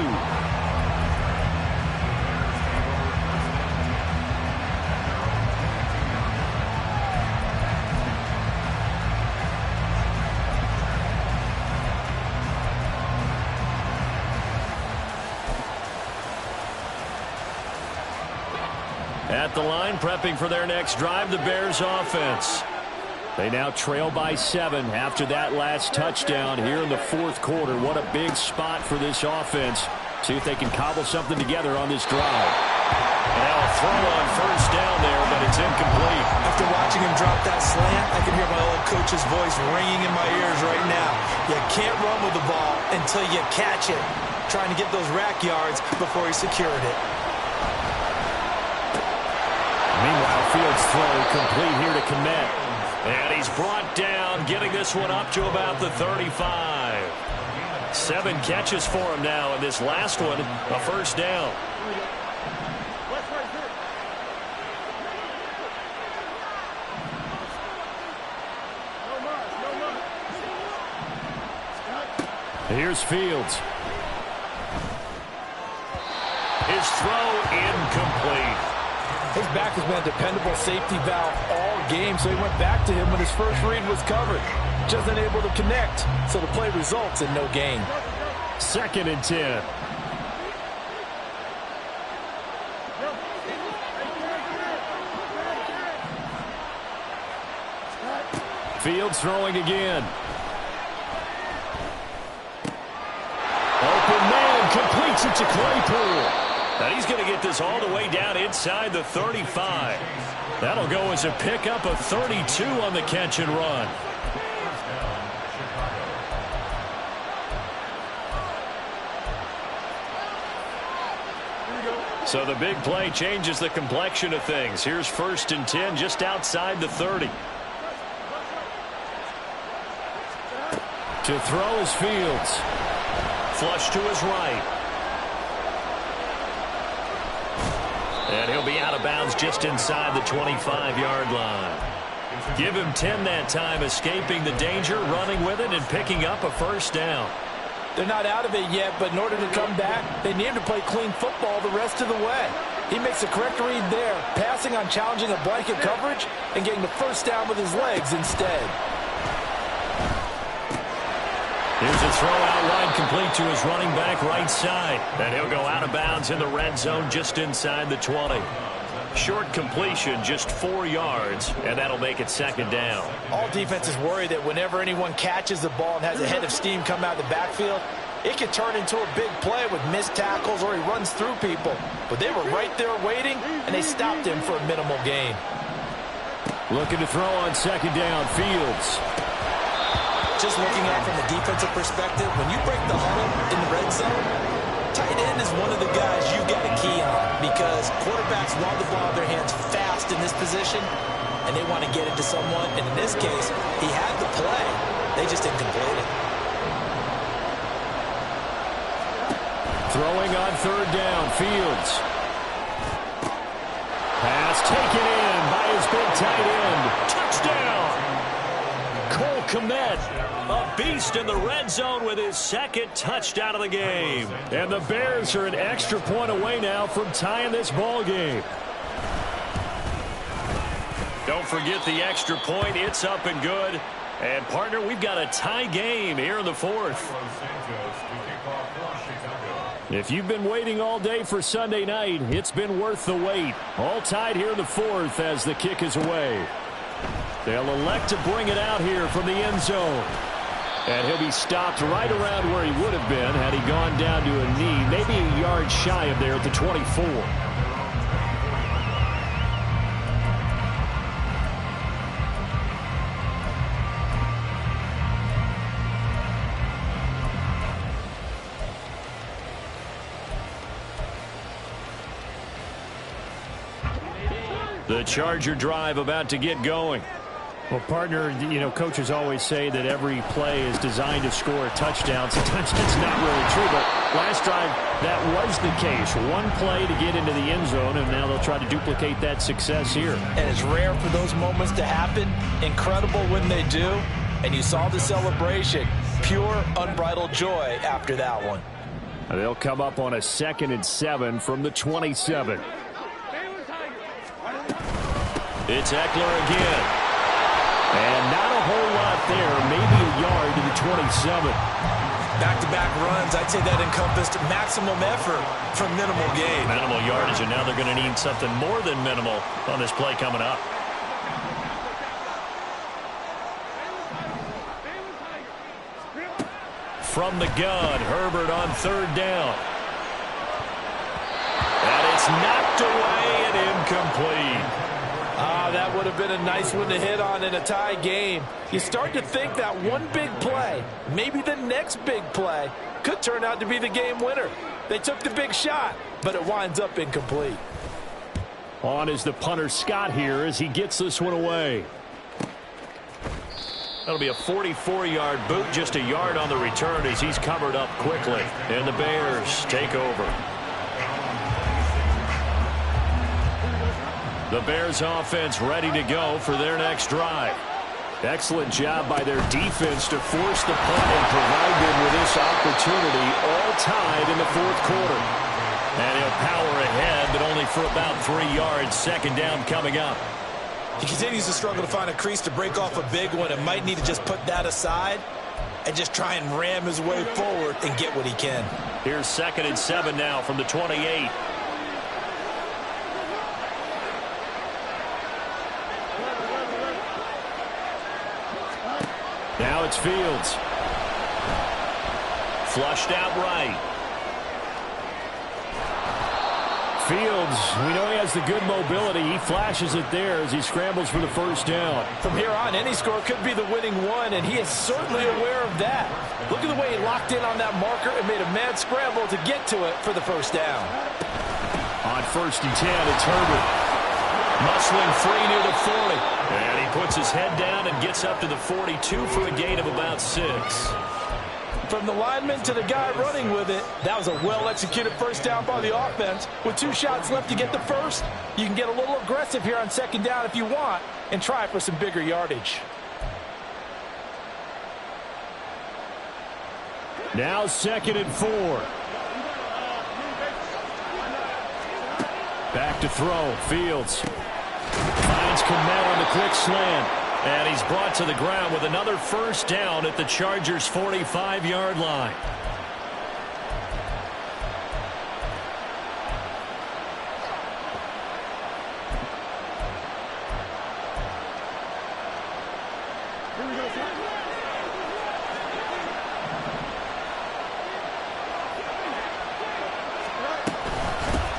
[SPEAKER 4] At the line, prepping for their next drive, the Bears offense. They now trail by 7 after that last touchdown here in the 4th quarter. What a big spot for this offense. See if they can cobble something together on this drive. Now a throw on first down there, but it's incomplete.
[SPEAKER 2] After watching him drop that slant, I can hear my old coach's voice ringing in my ears right now. You can't run with the ball until you catch it. Trying to get those rack yards before he secured it.
[SPEAKER 4] Meanwhile, Fields' throw complete here to Kmet. And he's brought down, getting this one up to about the 35. 7 catches for him now, and this last one, a first down. Here's Fields. His throw incomplete.
[SPEAKER 5] His back has been a dependable safety valve all game, so he went back to him when his first read was covered. Just unable to connect, so the play results in no gain.
[SPEAKER 4] 2nd and 10. Fields throwing again. Open man, completes it to Claypool.
[SPEAKER 1] And he's going to get this all the way down inside the 35. That'll go as a pickup of 32 on the catch and run. So the big play changes the complexion of things. Here's 1st and 10 just outside the 30. To throw is Fields. Flush to his right. And he'll be out of bounds just inside the 25-yard line. Give him 10 that time, escaping the danger, running with it, and picking up a 1st down.
[SPEAKER 5] They're not out of it yet, but in order to come back, they need him to play clean football the rest of the way. He makes the correct read there, passing on challenging a blanket coverage and getting the 1st down with his legs instead.
[SPEAKER 1] Here's a throw out wide, complete to his running back right side. And he'll go out of bounds in the red zone just inside the 20. Short completion, just 4 yards, and that'll make it 2nd down.
[SPEAKER 5] All defenses worry that whenever anyone catches the ball and has a head of steam come out of the backfield, it can turn into a big play with missed tackles or he runs through people. But they were right there waiting, and they stopped him for a minimal gain.
[SPEAKER 1] Looking to throw on 2nd down, Fields.
[SPEAKER 2] Just looking at it from a defensive perspective, when you break the huddle in the red zone, tight end is one of the guys you've got to key on because quarterbacks want the ball in their hands fast in this position, and they want to get it to someone. And in this case, he had the play. They just didn't complete it.
[SPEAKER 1] Throwing on 3rd down, Fields. Pass taken in by his big tight end. Touchdown! Cole Kmet, a beast in the red zone with his 2nd touchdown of the game. And the Bears are an extra point away now from tying this ball game. Don't forget the extra point. It's up and good. And, partner, we've got a tie game here in the 4th. If you've been waiting all day for Sunday night, it's been worth the wait. All tied here in the 4th as the kick is away. They'll elect to bring it out here from the end zone. And he'll be stopped right around where he would have been had he gone down to a knee, maybe a yard shy of there at the 24. The Charger drive about to get going.
[SPEAKER 4] Well, partner, you know, coaches always say that every play is designed to score a touchdown. Sometimes that's not really true, but last drive, that was the case. One play to get into the end zone, and now they'll try to duplicate that success here.
[SPEAKER 5] And it's rare for those moments to happen. Incredible when they do. And you saw the celebration. Pure, unbridled joy after that one.
[SPEAKER 1] They'll come up on a 2nd and 7 from the 27. It's Eckler again. And not a whole lot there, maybe a yard to the 27.
[SPEAKER 2] Back-to-back runs, I'd say that encompassed maximum effort for minimal gain.
[SPEAKER 1] Minimal yardage, and now they're going to need something more than minimal on this play coming up. From the gun, Herbert on 3rd down. And it's knocked away and incomplete.
[SPEAKER 5] That would have been a nice one to hit on in a tie game. You start to think that one big play, maybe the next big play, could turn out to be the game winner. They took the big shot, but it winds up incomplete.
[SPEAKER 1] On is the punter Scott here as he gets this one away. That'll be a 44-yard boot, just a yard on the return as he's covered up quickly. And the Bears take over. The Bears offense ready to go for their next drive. Excellent job by their defense to force the punt and provide them with this opportunity, all tied in the 4th quarter. And he'll power ahead, but only for about 3 yards. 2nd down coming up.
[SPEAKER 2] He continues to struggle to find a crease to break off a big one and might need to just put that aside and just try and ram his way forward and get what he can.
[SPEAKER 1] Here's 2nd and 7 now from the 28. Now it's Fields. Flushed out right.
[SPEAKER 4] Fields, we know he has the good mobility. He flashes it there as he scrambles for the first down.
[SPEAKER 5] From here on, any score could be the winning one, and he is certainly aware of that. Look at the way he locked in on that marker and made a mad scramble to get to it for the first down.
[SPEAKER 4] On 1st and 10, it's Herbert.
[SPEAKER 1] Muscling free near the 40. And he puts his head down and gets up to the 42 for a gain of about 6.
[SPEAKER 5] From the lineman to the guy running with it, that was a well-executed first down by the offense. With 2 shots left to get the first, you can get a little aggressive here on 2nd down if you want and try for some bigger yardage.
[SPEAKER 4] Now 2nd and 4. Back to throw. Fields finds Kmet on the quick slant. And he's brought to the ground with another first down at the Chargers' 45-yard line.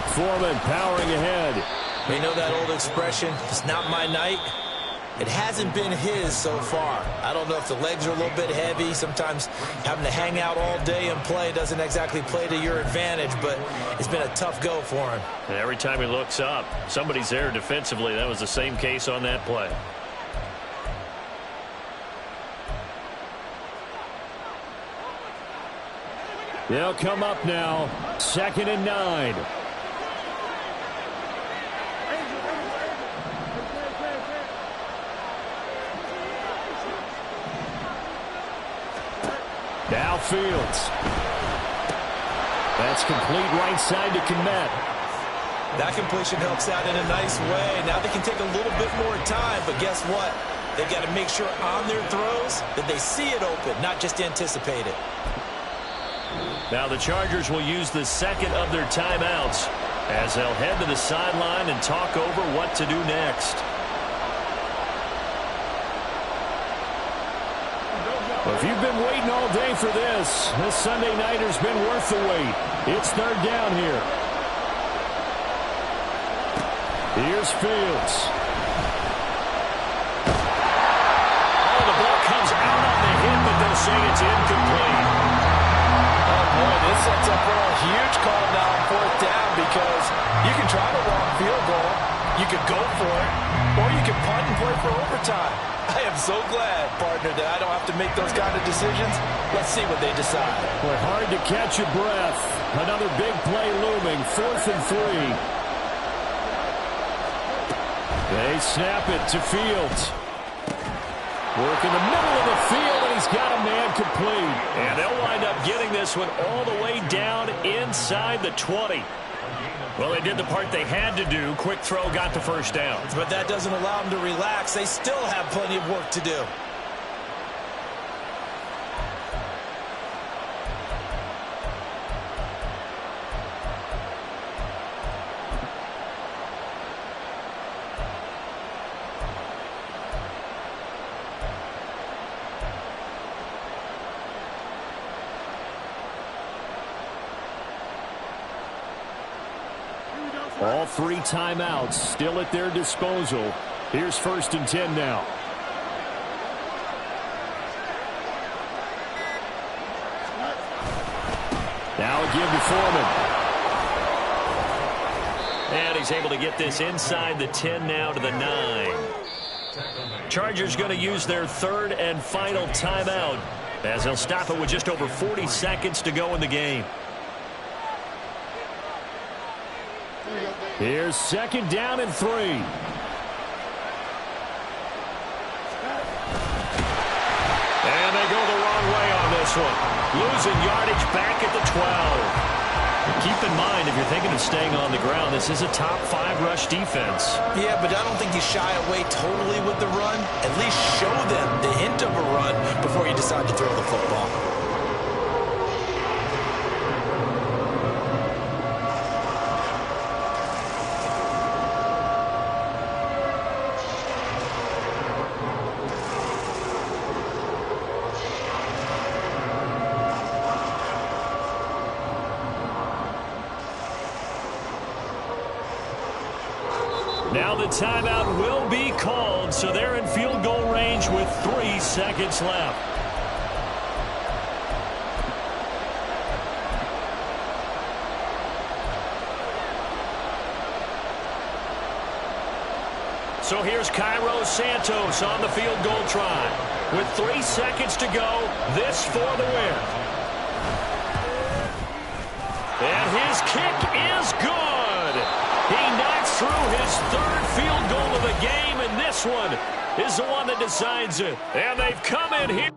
[SPEAKER 4] Foreman powering ahead.
[SPEAKER 2] You know that old expression, it's not my night? It hasn't been his so far. I don't know if the legs are a little bit heavy. Sometimes having to hang out all day and play doesn't exactly play to your advantage, but it's been a tough go for him.
[SPEAKER 1] And every time he looks up, somebody's there defensively. That was the same case on that play.
[SPEAKER 4] They'll come up now. 2nd and 9. Now Fields. That's complete right side to Kmet.
[SPEAKER 2] That completion helps out in a nice way. Now they can take a little bit more time, but guess what? They've got to make sure on their throws that they see it open, not just anticipate it.
[SPEAKER 1] Now the Chargers will use the 2nd of their timeouts as they'll head to the sideline and talk over what to do next.
[SPEAKER 4] Well, if you've been waiting all day for this Sunday nighter's been worth the wait. It's 3rd down here. Here's Fields.
[SPEAKER 1] Oh, the ball comes out on the hit, but they'll say it's incomplete.
[SPEAKER 5] Oh, boy, this sets up for a huge call now on 4th down because you can try the long field goal, you could go for it, or you can punt and play for overtime. I am so glad, partner, that I don't have to make those kind of decisions. Let's see what they decide.
[SPEAKER 4] Boy, hard to catch your breath. Another big play looming. 4th and 3. They snap it to Fields. Work in the middle of the field, and he's got a man complete.
[SPEAKER 1] And they'll wind up getting this one all the way down inside the 20. Well, they did the part they had to do. Quick throw got the first down.
[SPEAKER 2] But that doesn't allow them to relax. They still have plenty of work to do.
[SPEAKER 4] All 3 timeouts still at their disposal. Here's 1st and 10 now. Now a give to Foreman.
[SPEAKER 1] And he's able to get this inside the 10 now to the 9. Chargers going to use their 3rd and final timeout as they'll stop it with just over 40 seconds to go in the game.
[SPEAKER 4] Here's 2nd down and 3.
[SPEAKER 1] And they go the wrong way on this one. Losing yardage back at the 12. Keep in mind, if you're thinking of staying on the ground, this is a top 5 rush defense.
[SPEAKER 2] Yeah, but I don't think you shy away totally with the run. At least show them the hint of a run before you decide to throw the football.
[SPEAKER 1] Now the timeout will be called, so they're in field goal range with 3 seconds left. So here's Cairo Santos on the field goal try. With 3 seconds to go, this for the win. And his kick is good. He knocks through his 3rd field goal of the game, and this one is the one that decides it. And they've come in here.